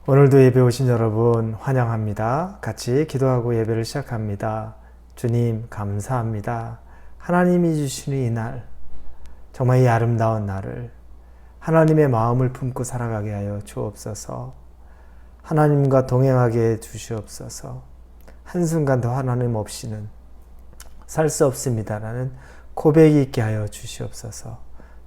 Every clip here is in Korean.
오늘도 예배 오신 여러분 환영합니다. 같이 기도하고 예배를 시작합니다. 주님 감사합니다. 하나님이 주시는 이 날, 정말 이 아름다운 날을 하나님의 마음을 품고 살아가게 하여 주옵소서. 하나님과 동행하게 해 주시옵소서. 한순간도 하나님 없이는 살 수 없습니다라는 고백이 있게 하여 주시옵소서.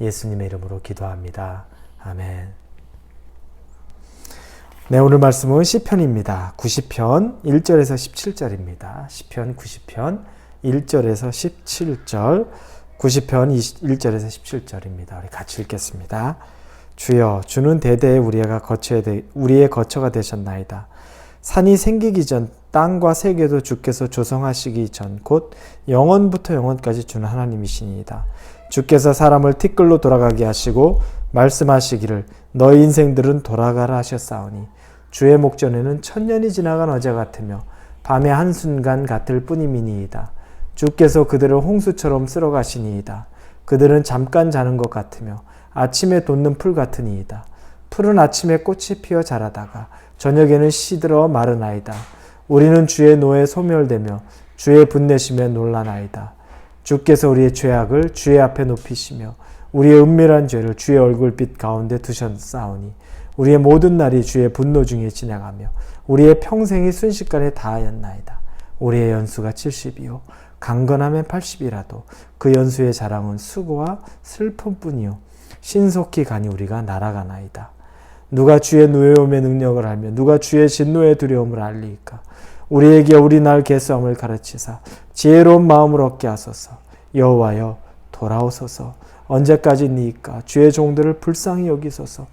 예수님의 이름으로 기도합니다. 아멘. 네, 오늘 말씀은 시편입니다. 90편 1절에서 17절입니다. 시편 90편 1절에서 17절, 90편 1절에서 17절입니다. 우리 같이 읽겠습니다. 주여, 주는 대대에 우리의 거처가 되셨나이다. 산이 생기기 전 땅과 세계도 주께서 조성하시기 전 곧 영원부터 영원까지 주는 하나님이시니이다. 주께서 사람을 티끌로 돌아가게 하시고 말씀하시기를 너희 인생들은 돌아가라 하셨사오니 주의 목전에는 천년이 지나간 어제 같으며 밤의 한순간 같을 뿐이니이다. 주께서 그들을 홍수처럼 쓸어가시니이다. 그들은 잠깐 자는 것 같으며 아침에 돋는 풀 같으니이다. 풀은 아침에 꽃이 피어 자라다가 저녁에는 시들어 마르나이다. 우리는 주의 노에 소멸되며 주의 분내심에 놀라나이다. 주께서 우리의 죄악을 주의 앞에 높이시며 우리의 은밀한 죄를 주의 얼굴빛 가운데 두셨사오니 우리의 모든 날이 주의 분노 중에 지나가며 우리의 평생이 순식간에 다하였나이다. 우리의 연수가 70이요 강건하면 80이라도 그 연수의 자랑은 수고와 슬픔뿐이요 신속히 가니 우리가 날아가나이다. 누가 주의 누여움의 능력을 알며 누가 주의 진노의 두려움을 알리까? 우리에게 우리 날 계수함을 가르치사 지혜로운 마음을 얻게 하소서. 여호와여 돌아오소서. 언제까지니까? 주의 종들을 불쌍히 여기소서.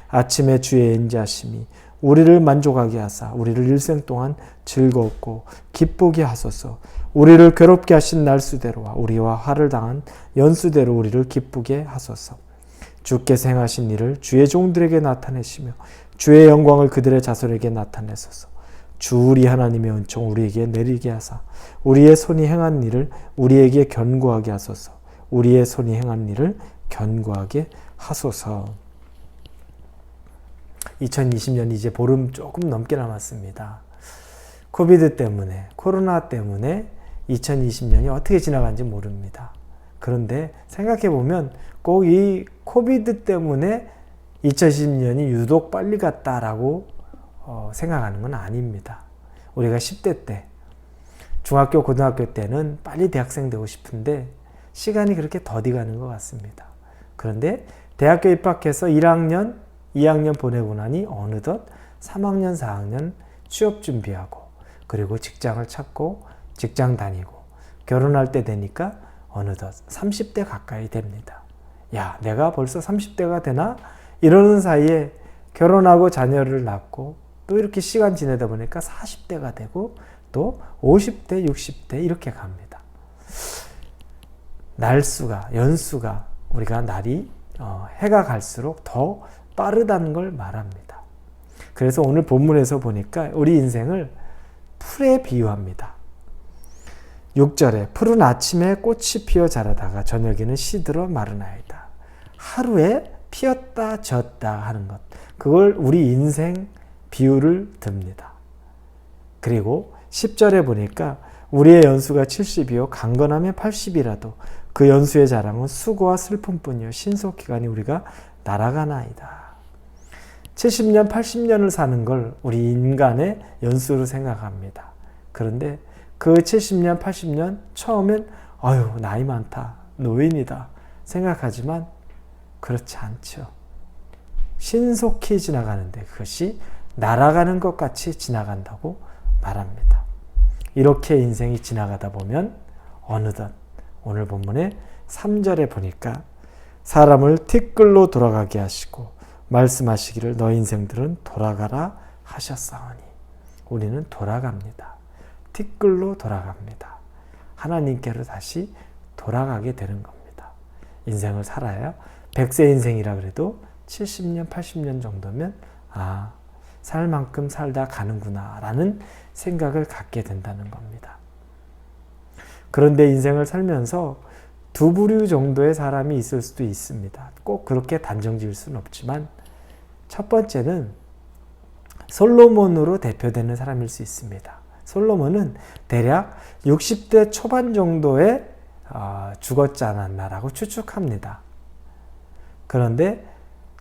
아침에 주의 인자심이 우리를 만족하게 하사 우리를 일생 동안 즐겁고 기쁘게 하소서. 우리를 괴롭게 하신 날수대로와 우리와 화를 당한 연수대로 우리를 기쁘게 하소서. 주께서 행하신 일을 주의 종들에게 나타내시며 주의 영광을 그들의 자손에게 나타내소서. 주 우리 하나님의 은총 우리에게 내리게 하사 우리의 손이 행한 일을 우리에게 견고하게 하소서. 우리의 손이 행한 일을 견고하게 하소서. 2020년 이제 보름 조금 넘게 남았습니다. 코로나 때문에 2020년이 어떻게 지나간지 모릅니다. 그런데 생각해보면 꼭 이 코비드 때문에 2020년이 유독 빨리 갔다라고 생각하는 건 아닙니다. 우리가 10대 때, 중학교, 고등학교 때는 빨리 대학생 되고 싶은데 시간이 그렇게 더디 가는 것 같습니다. 그런데 대학교 입학해서 1학년, 2학년 보내고 나니 어느덧 3학년, 4학년 취업 준비하고 그리고 직장을 찾고 직장 다니고 결혼할 때 되니까 어느덧 30대 가까이 됩니다. 야, 내가 벌써 30대가 되나? 이러는 사이에 결혼하고 자녀를 낳고 또 이렇게 시간 지내다 보니까 40대가 되고 또 50대, 60대 이렇게 갑니다. 연수가 우리가 날이 해가 갈수록 더 빠르다는 걸 말합니다. 그래서 오늘 본문에서 보니까 우리 인생을 풀에 비유합니다. 6절에 풀은 아침에 꽃이 피어 자라다가 저녁에는 시들어 마르나이다. 하루에 피었다 졌다 하는 것, 그걸 우리 인생 비유를 듭니다. 그리고 10절에 보니까 우리의 연수가 70이요 강건하면 80이라도 그 연수의 자랑은 수고와 슬픔뿐이요 신속히 가니 우리가 날아가나이다. 70년, 80년을 사는 걸 우리 인간의 연수로 생각합니다. 그런데 그 70년, 80년 처음엔 아유 나이 많다, 노인이다 생각하지만 그렇지 않죠. 신속히 지나가는데 그것이 날아가는 것 같이 지나간다고 말합니다. 이렇게 인생이 지나가다 보면 어느덧 오늘 본문의 3절에 보니까 사람을 티끌로 돌아가게 하시고 말씀하시기를 너 인생들은 돌아가라 하셨사오니 우리는 돌아갑니다. 티끌로 돌아갑니다. 하나님께로 다시 돌아가게 되는 겁니다. 인생을 살아야 100세 인생이라 그래도 70년, 80년 정도면 살 만큼 살다 가는구나 라는 생각을 갖게 된다는 겁니다. 그런데 인생을 살면서 두 부류 정도의 사람이 있을 수도 있습니다. 꼭 그렇게 단정 지을 수는 없지만 첫 번째는 솔로몬으로 대표되는 사람일 수 있습니다. 솔로몬은 대략 60대 초반 정도에 죽었지 않았나라고 추측합니다. 그런데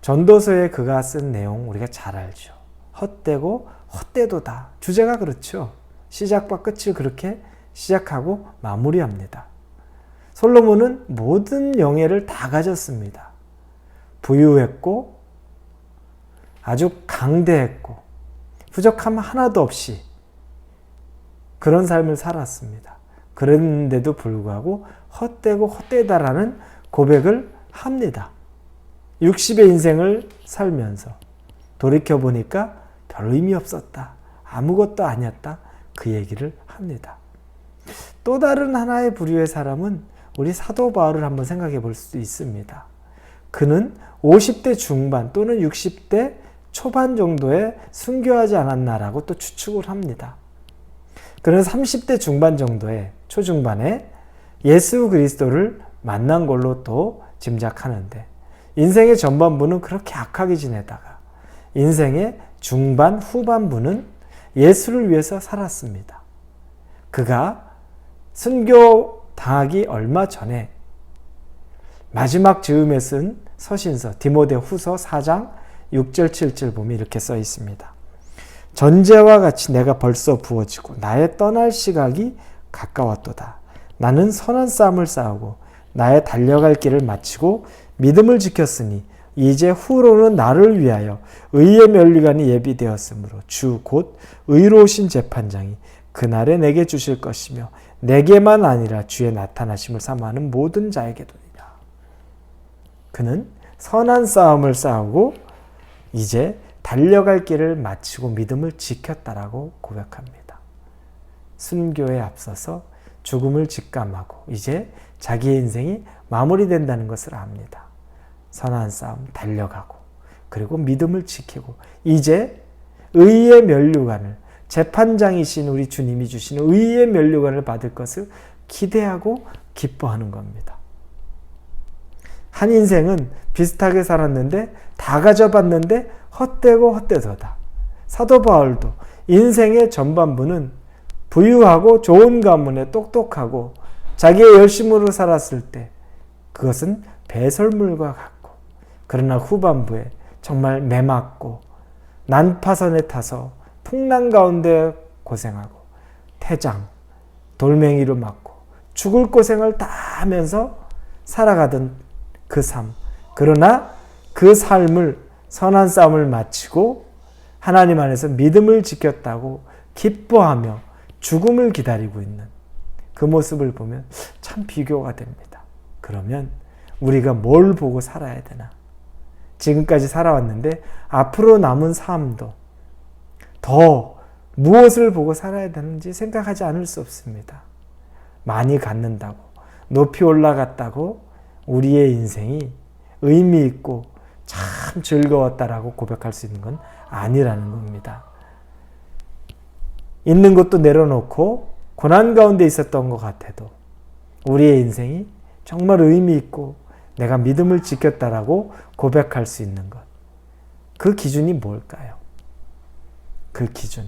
전도서에 그가 쓴 내용 우리가 잘 알죠. 헛되고 헛되도다. 주제가 그렇죠. 시작과 끝을 그렇게 시작하고 마무리합니다. 솔로몬은 모든 영예를 다 가졌습니다. 부유했고 아주 강대했고 부족함 하나도 없이 그런 삶을 살았습니다. 그런데도 불구하고 헛되고 헛되다라는 고백을 합니다. 60의 인생을 살면서 돌이켜보니까 별 의미 없었다. 아무것도 아니었다. 그 얘기를 합니다. 또 다른 하나의 부류의 사람은 우리 사도 바울을 한번 생각해 볼 수도 있습니다. 그는 50대 중반 또는 60대 초반 정도에 순교하지 않았나라고 또 추측을 합니다. 그는 30대 중반 정도에 초중반에 예수 그리스도를 만난 걸로 또 짐작하는데 인생의 전반부는 그렇게 악하게 지내다가 인생의 중반 후반부는 예수를 위해서 살았습니다. 그가 순교 당하기 얼마 전에 마지막 즈음에 쓴 서신서 디모데후서 4장 6절 7절 보면 이렇게 써 있습니다. 전제와 같이 내가 벌써 부어지고 나의 떠날 시각이 가까웠도다. 나는 선한 싸움을 싸우고 나의 달려갈 길을 마치고 믿음을 지켰으니 이제 후로는 나를 위하여 의의 면류관이 예비되었으므로 주 곧 의로우신 재판장이 그날에 내게 주실 것이며 내게만 아니라 주의 나타나심을 사모하는 모든 자에게도니라. 그는 선한 싸움을 싸우고 이제 달려갈 길을 마치고 믿음을 지켰다라고 고백합니다. 순교에 앞서서 죽음을 직감하고 이제 자기의 인생이 마무리된다는 것을 압니다. 선한 싸움 달려가고 그리고 믿음을 지키고 이제 의의 면류관을 재판장이신 우리 주님이 주시는 의의 면류관을 받을 것을 기대하고 기뻐하는 겁니다. 한 인생은 비슷하게 살았는데 다 가져봤는데 헛되고 헛되도다. 사도 바울도 인생의 전반부는 부유하고 좋은 가문에 똑똑하고 자기의 열심으로 살았을 때 그것은 배설물과 같고 그러나 후반부에 정말 매맞고 난파선에 타서 풍랑 가운데 고생하고 태장, 돌멩이로 맞고 죽을 고생을 다 하면서 살아가던 그 삶. 그러나 그 삶을 선한 싸움을 마치고 하나님 안에서 믿음을 지켰다고 기뻐하며 죽음을 기다리고 있는 그 모습을 보면 참 비교가 됩니다. 그러면 우리가 뭘 보고 살아야 되나? 지금까지 살아왔는데 앞으로 남은 삶도 더 무엇을 보고 살아야 되는지 생각하지 않을 수 없습니다. 많이 갖는다고, 높이 올라갔다고 우리의 인생이 의미 있고 참 즐거웠다라고 고백할 수 있는 건 아니라는 겁니다. 있는 것도 내려놓고 고난 가운데 있었던 것 같아도 우리의 인생이 정말 의미 있고 내가 믿음을 지켰다라고 고백할 수 있는 것. 그 기준이 뭘까요? 그 기준.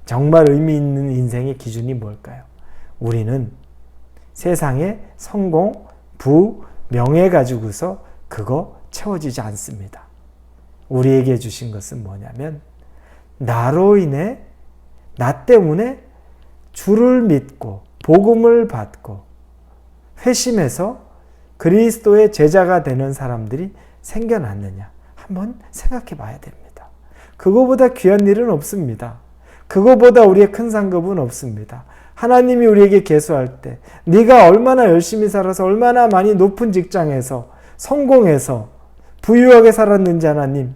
정말 의미 있는 인생의 기준이 뭘까요? 우리는 세상의 성공, 부, 명예 가지고서 그거 채워지지 않습니다. 우리에게 주신 것은 뭐냐면 나로 인해 나 때문에 주를 믿고 복음을 받고 회심해서 그리스도의 제자가 되는 사람들이 생겨났느냐 한번 생각해 봐야 됩니다. 그거보다 귀한 일은 없습니다. 그거보다 우리의 큰 상급은 없습니다. 하나님이 우리에게 계수할 때 네가 얼마나 열심히 살아서 얼마나 많이 높은 직장에서 성공해서 부유하게 살았는지 하나님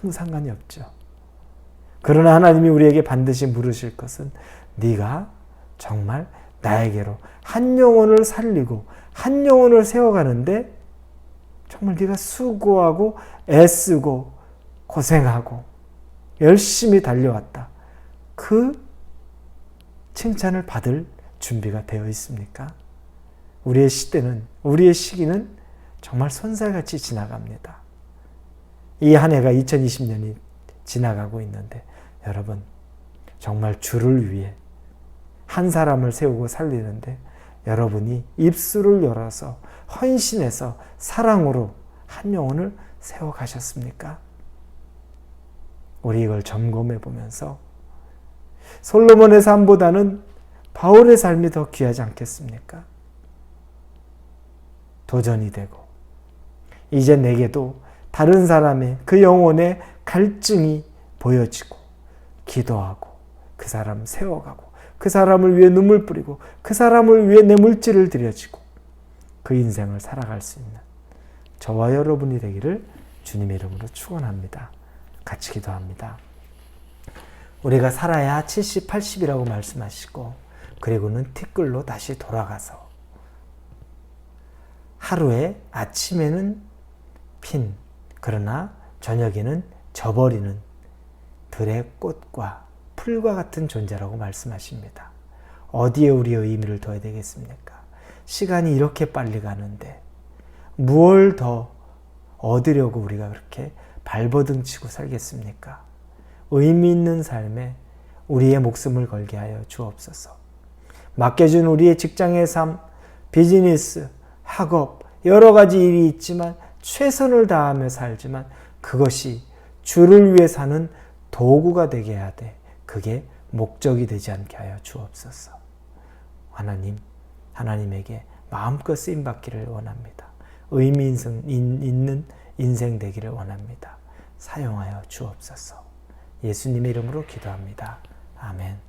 아무 상관이 없죠. 그러나 하나님이 우리에게 반드시 물으실 것은 네가 정말 나에게로 한 영혼을 살리고 한 영혼을 세워가는데 정말 네가 수고하고 애쓰고 고생하고 열심히 달려왔다. 그 칭찬을 받을 준비가 되어 있습니까? 우리의 시대는, 우리의 시기는 정말 손살같이 지나갑니다. 이 한 해가 2020년이 지나가고 있는데 여러분 정말 주를 위해 한 사람을 세우고 살리는데 여러분이 입술을 열어서 헌신해서 사랑으로 한 영혼을 세워가셨습니까? 우리 이걸 점검해 보면서 솔로몬의 삶보다는 바울의 삶이 더 귀하지 않겠습니까? 도전이 되고 이제 내게도 다른 사람의 그 영혼의 갈증이 보여지고 기도하고 그 사람 세워가고 그 사람을 위해 눈물 뿌리고 그 사람을 위해 내 물질을 드려지고 그 인생을 살아갈 수 있는 저와 여러분이 되기를 주님의 이름으로 축원합니다. 같이 기도합니다. 우리가 살아야 70, 80이라고 말씀하시고 그리고는 티끌로 다시 돌아가서 하루에 아침에는 핀 그러나 저녁에는 져버리는 들의 꽃과 풀과 같은 존재라고 말씀하십니다. 어디에 우리의 의미를 둬야 되겠습니까? 시간이 이렇게 빨리 가는데 무엇을 더 얻으려고 우리가 그렇게 발버둥 치고 살겠습니까? 의미 있는 삶에 우리의 목숨을 걸게 하여 주옵소서. 맡겨준 우리의 직장의 삶, 비즈니스, 학업, 여러 가지 일이 있지만 최선을 다하며 살지만 그것이 주를 위해 사는 도구가 되게 해야 돼. 그게 목적이 되지 않게 하여 주옵소서. 하나님에게 마음껏 쓰임받기를 원합니다. 의미 있는 인생 되기를 원합니다. 사용하여 주옵소서. 예수님의 이름으로 기도합니다. 아멘.